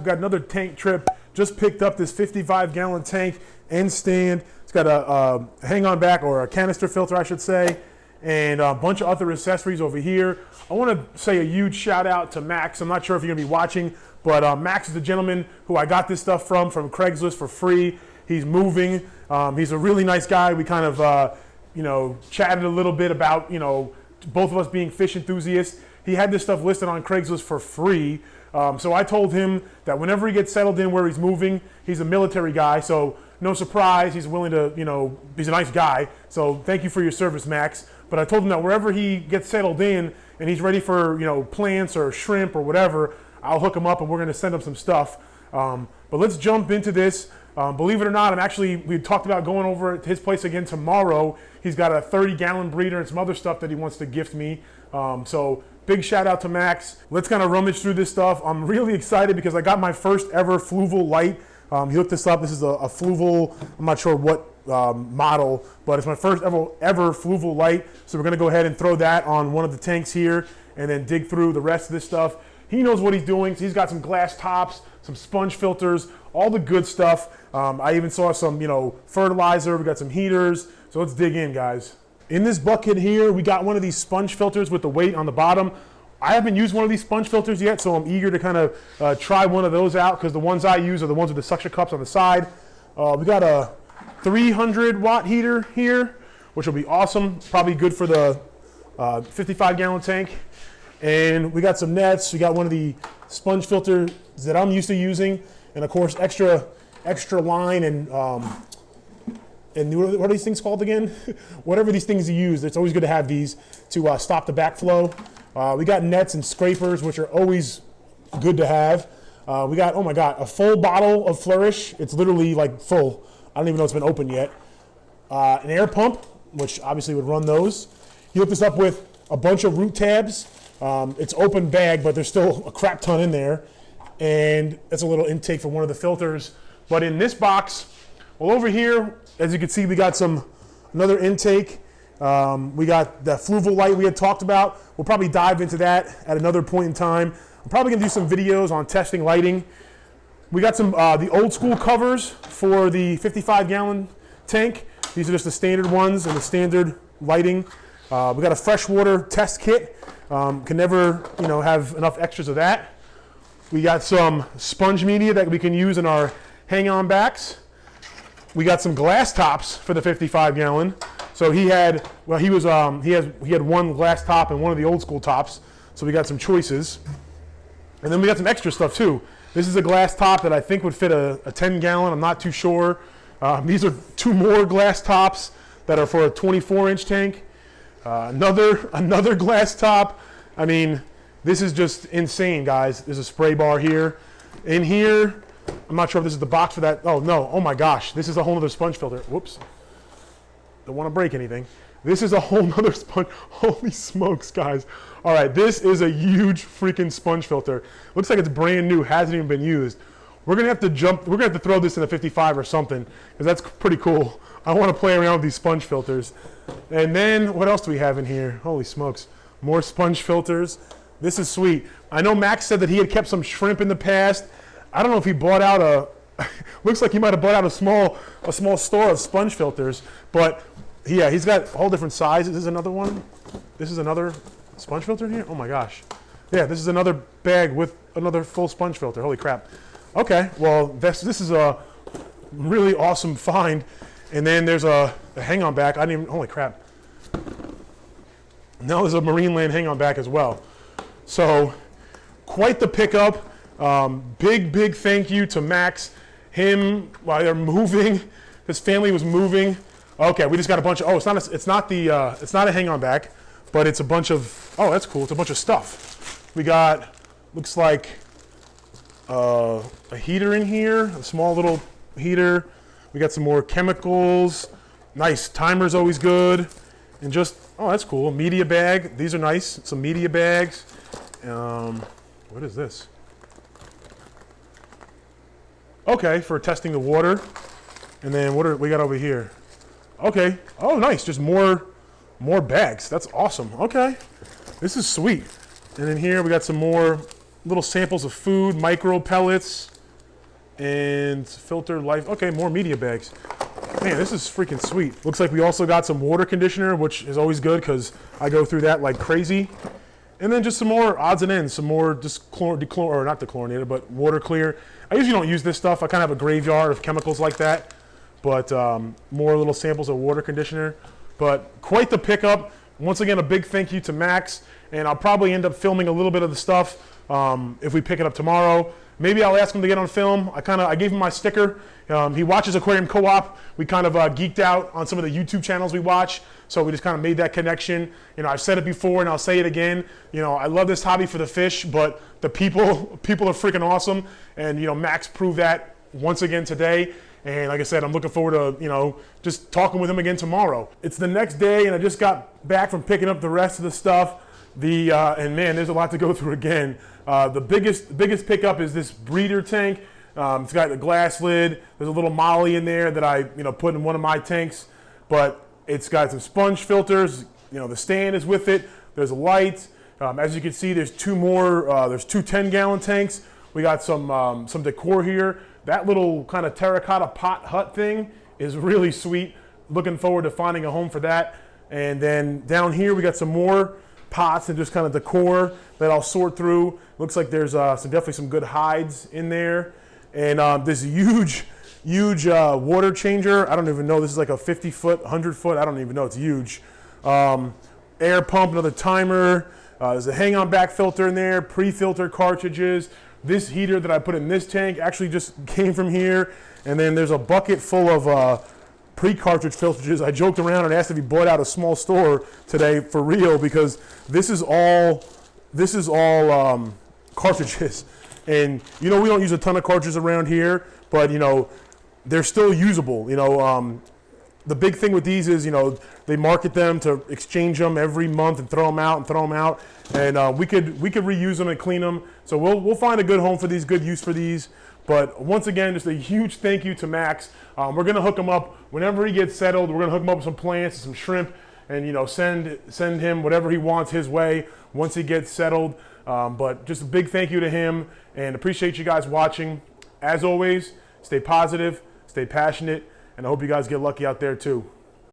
We've got another tank trip. Just picked up this 55-gallon tank and stand. It's got a hang-on back, or a canister filter, I should say, and a bunch of other accessories over here. I want to say a huge shout out to Max. I'm not sure if you're going to be watching, but Max is the gentleman who I got this stuff from Craigslist for free. He's moving. He's a really nice guy. We kind of, chatted a little bit about, both of us being fish enthusiasts. He had this stuff listed on Craigslist for free. So I told him that whenever he gets settled in where he's moving, he's a military guy, so no surprise, he's willing to, he's a nice guy. So thank you for your service, Max. But I told him that wherever he gets settled in and he's ready for, plants or shrimp or whatever, I'll hook him up and we're gonna send him some stuff. But let's jump into this. Believe it or not, we talked about going over to his place again tomorrow. He's got a 30-gallon breeder and some other stuff that he wants to gift me. So big shout out to Max. Let's kind of rummage through this stuff. I'm really excited because I got my first ever Fluval light. He looked this up. This is a Fluval, I'm not sure what model, but it's my first ever Fluval light. So we're gonna go ahead and throw that on one of the tanks here and then dig through the rest of this stuff. He knows what he's doing. So he's got some glass tops, some sponge filters, all the good stuff. I even saw some, fertilizer. We got some heaters. So let's dig in, guys. In this bucket here, we got one of these sponge filters with the weight on the bottom. I haven't used one of these sponge filters yet, so I'm eager to kind of try one of those out, because the ones I use are the ones with the suction cups on the side. We got a 300-watt heater here, which will be awesome. Probably good for the 55-gallon tank. And we got some nets. We got one of the sponge filters that I'm used to using, and of course extra line and what are these things called again? Whatever these things you use, it's always good to have these to stop the backflow. We got nets and scrapers, which are always good to have. We got, oh my God, a full bottle of Flourish. It's literally like full. I don't even know it's been opened yet. An air pump, which obviously would run those. He hooked us up with a bunch of root tabs. It's open bag, but there's still a crap ton in there. And that's a little intake for one of the filters. But in this box, well, over here, as you can see, we got another intake. We got the Fluval light we had talked about. We'll probably dive into that at another point in time. I'm probably gonna do some videos on testing lighting. We got some the old school covers for the 55-gallon tank. These are just the standard ones and the standard lighting. We got a freshwater test kit. Can never, have enough extras of that. We got some sponge media that we can use in our hang-on backs. We got some glass tops for the 55-gallon. So he had one glass top and one of the old school tops. So we got some choices. And then we got some extra stuff too. This is a glass top that I think would fit a 10-gallon. I'm not too sure. These are two more glass tops that are for a 24-inch tank. Another glass top. I mean, this is just insane, guys. There's a spray bar here. In here, I'm not sure if this is the box for that. Oh no, oh my gosh. This is a whole other sponge filter. Whoops. Don't want to break anything. This is a whole nother sponge. Holy smokes, guys. All right, this is a huge freaking sponge filter. Looks like it's brand new, hasn't even been used. We're gonna have to throw this in a 55 or something, because that's pretty cool. I want to play around with these sponge filters. And then what else do we have in here? Holy smokes, more sponge filters. This is sweet. I know Max said that he had kept some shrimp in the past. I don't know if he bought out looks like he might have bought out a small store of sponge filters, but yeah, he's got all different sizes. This is another one. This is another sponge filter in here. Oh my gosh. Yeah, this is another bag with another full sponge filter. Holy crap. Okay, well, this is a really awesome find. And then there's a hang-on back. Holy crap. Now there's a Marine Land hang-on back as well. So, quite the pickup. Big thank you to Max. While they're moving, his family was moving. Okay, we just got a bunch of, it's not a hang-on back, but it's a bunch of, oh, that's cool. It's a bunch of stuff. We got, looks like a heater in here, a small little heater. We got some more chemicals. Nice, timer's always good. And just, oh, that's cool, media bag. These are nice, some media bags. What is this? Okay, for testing the water. And then what do we got over here? Okay, oh nice, just more bags. That's awesome, okay. This is sweet. And then here we got some more little samples of food, micro pellets, and filter life. Okay, more media bags. Man, this is freaking sweet. Looks like we also got some water conditioner, which is always good because I go through that like crazy. And then just some more odds and ends, some more just or not dechlorinated, but water clear. I usually don't use this stuff. I kind of have a graveyard of chemicals like that, but more little samples of water conditioner. But quite the pickup. Once again, a big thank you to Max, and I'll probably end up filming a little bit of the stuff if we pick it up tomorrow. Maybe I'll ask him to get on film. I gave him my sticker. He watches Aquarium Co-op. We kind of geeked out on some of the YouTube channels we watch, so we just kind of made that connection. You know, I've said it before and I'll say it again. You know, I love this hobby for the fish, but the people are freaking awesome. And you know, Max proved that once again today. And like I said, I'm looking forward to, you know, just talking with him again tomorrow. It's the next day, and I just got back from picking up the rest of the stuff. And man, there's a lot to go through again. The biggest pickup is this breeder tank. It's got a glass lid. There's a little molly in there that I, you know, put in one of my tanks. But it's got some sponge filters. You know, the stand is with it. There's a light. As you can see, there's two more. There's two 10-gallon tanks. We got some decor here. That little kind of terracotta pot hut thing is really sweet. Looking forward to finding a home for that. And then down here we got some more pots and just kind of decor that I'll sort through. Looks like there's definitely some good hides in there. And this huge water changer. I don't even know. This is like a 50-foot, 100-foot. I don't even know. It's huge. Air pump, another timer. There's a hang-on back filter in there, pre-filter cartridges. This heater that I put in this tank actually just came from here. And then there's a bucket full of pre-cartridge filters. I joked around and asked if he bought out a small store today for real, because this is all cartridges. And you know, we don't use a ton of cartridges around here, but you know, they're still usable. You know, the big thing with these is, you know, they market them to exchange them every month and throw them out. And we could reuse them and clean them. So we'll find a good home for these, good use for these. But once again, just a huge thank you to Max. We're gonna hook him up whenever he gets settled. We're gonna hook him up with some plants, some shrimp, and you know, send him whatever he wants his way once he gets settled. But just a big thank you to him, and appreciate you guys watching. As always, stay positive, stay passionate, and I hope you guys get lucky out there too.